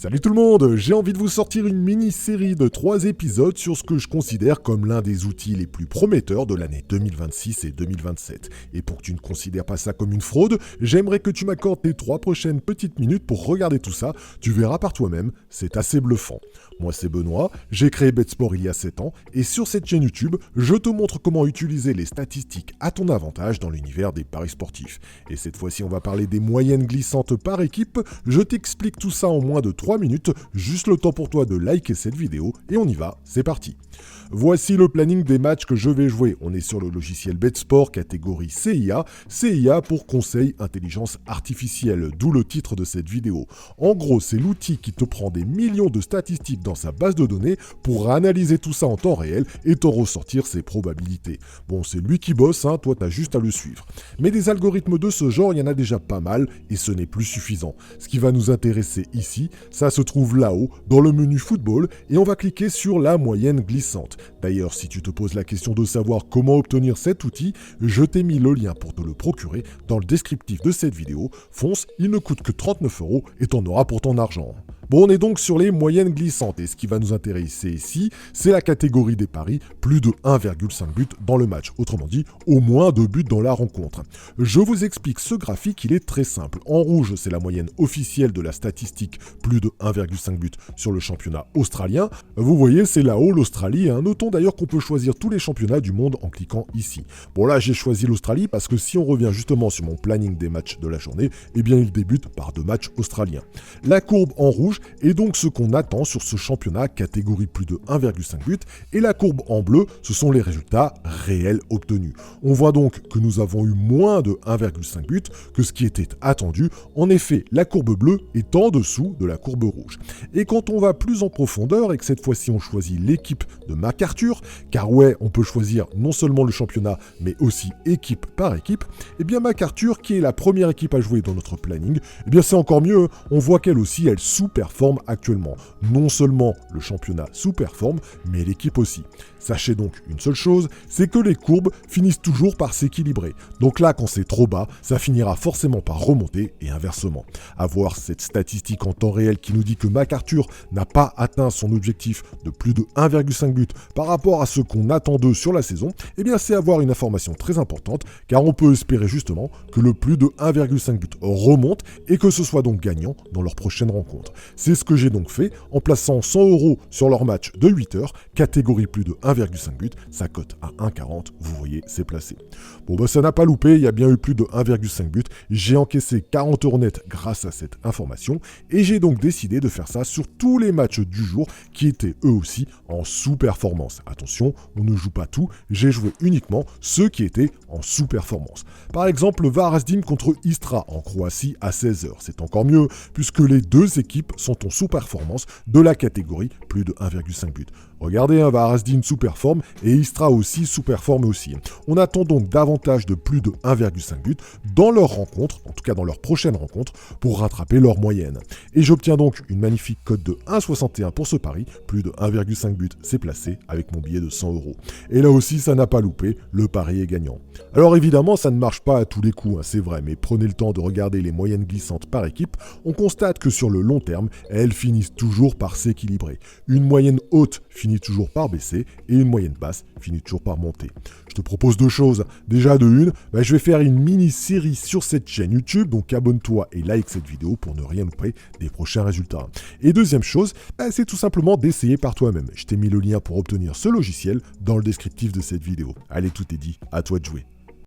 Salut tout le monde, j'ai envie de vous sortir une mini-série de 3 épisodes sur ce que je considère comme l'un des outils les plus prometteurs de l'année 2026 et 2027. Et pour que tu ne considères pas ça comme une fraude, j'aimerais que tu m'accordes tes 3 prochaines petites minutes pour regarder tout ça. Tu verras par toi-même, c'est assez bluffant. Moi c'est Benoît, j'ai créé BetSport il y a 7 ans et sur cette chaîne YouTube, je te montre comment utiliser les statistiques à ton avantage dans l'univers des paris sportifs. Et cette fois-ci on va parler des moyennes glissantes par équipe, je t'explique tout ça en moins de 3 minutes, juste le temps pour toi de liker cette vidéo et on y va, c'est parti. Voici le planning des matchs que je vais jouer. On est sur le logiciel BetSport catégorie CIA. CIA pour Conseil Intelligence Artificielle, d'où le titre de cette vidéo. En gros, c'est l'outil qui te prend des millions de statistiques dans sa base de données pour analyser tout ça en temps réel et t'en ressortir ses probabilités. Bon, c'est lui qui bosse, toi t'as juste à le suivre. Mais des algorithmes de ce genre, il y en a déjà pas mal et ce n'est plus suffisant. Ce qui va nous intéresser ici, ça se trouve là-haut, dans le menu football, et on va cliquer sur la moyenne glissante. D'ailleurs, si tu te poses la question de savoir comment obtenir cet outil, je t'ai mis le lien pour te le procurer dans le descriptif de cette vidéo. Fonce, il ne coûte que 39 € et t'en auras pour ton argent. Bon, on est donc sur les moyennes glissantes et ce qui va nous intéresser ici, c'est la catégorie des paris, plus de 1,5 buts dans le match. Autrement dit, au moins 2 buts dans la rencontre. Je vous explique ce graphique, il est très simple. En rouge, c'est la moyenne officielle de la statistique, plus de 1,5 buts sur le championnat australien. Vous voyez, c'est là-haut l'Australie. Notons d'ailleurs qu'on peut choisir tous les championnats du monde en cliquant ici. Bon là, j'ai choisi l'Australie parce que si on revient justement sur mon planning des matchs de la journée, eh bien il débute par 2 matchs australiens. La courbe en rouge est donc ce qu'on attend sur ce championnat catégorie plus de 1,5 buts et la courbe en bleu, ce sont les résultats réels obtenus. On voit donc que nous avons eu moins de 1,5 buts que ce qui était attendu. En effet, la courbe bleue est en dessous de la courbe rouge. Et quand on va plus en profondeur et que cette fois-ci on choisit l'équipe de MacArthur, car ouais, on peut choisir non seulement le championnat mais aussi équipe par équipe, et bien MacArthur, qui est la première équipe à jouer dans notre planning, et bien c'est encore mieux, on voit qu'elle aussi, elle sous-performe actuellement. Non seulement le championnat sous-performe, mais l'équipe aussi. Sachez donc une seule chose, c'est que les courbes finissent toujours par s'équilibrer. Donc là, quand c'est trop bas, ça finira forcément par remonter et inversement. Avoir cette statistique en temps réel qui nous dit que MacArthur n'a pas atteint son objectif de plus de 1,5 buts par rapport à ce qu'on attend d'eux sur la saison, eh bien c'est avoir une information très importante, car on peut espérer justement que le plus de 1,5 buts remonte et que ce soit donc gagnant dans leur prochaine rencontre. C'est ce que j'ai donc fait en plaçant 100 € sur leur match de 8 heures, catégorie plus de 1,5 buts, ça cote à 1,40, vous voyez, c'est placé. Bon bah ça n'a pas loupé, il y a bien eu plus de 1,5 buts, j'ai encaissé 40 € net grâce à cette information et j'ai donc décidé de faire ça sur tous les matchs du jour qui étaient eux aussi en sous-performance. Attention, on ne joue pas tout, j'ai joué uniquement ceux qui étaient en sous-performance. Par exemple, Varazdin contre Istra en Croatie à 16 h, c'est encore mieux puisque les deux équipes sont en sous-performance de la catégorie plus de 1,5 buts. Regardez, Varazdin sous-performe et Istra aussi sous-performe aussi. On attend donc davantage de plus de 1,5 buts dans leur rencontre, en tout cas dans leur prochaine rencontre, pour rattraper leur moyenne. Et j'obtiens donc une magnifique cote de 1,61 pour ce pari, plus de 1,5 buts, c'est placé avec mon billet de 100 €. Et là aussi, ça n'a pas loupé, le pari est gagnant. Alors évidemment, ça ne marche pas à tous les coups, c'est vrai, mais prenez le temps de regarder les moyennes glissantes par équipe, on constate que sur le long terme, elles finissent toujours par s'équilibrer. Une moyenne haute finit toujours par baisser et une moyenne basse finit toujours par monter. Je te propose 2 choses. Déjà de une, je vais faire une mini-série sur cette chaîne YouTube, donc abonne-toi et like cette vidéo pour ne rien louper des prochains résultats. Et deuxième chose, c'est tout simplement d'essayer par toi-même. Je t'ai mis le lien pour obtenir ce logiciel dans le descriptif de cette vidéo. Allez, tout est dit, à toi de jouer.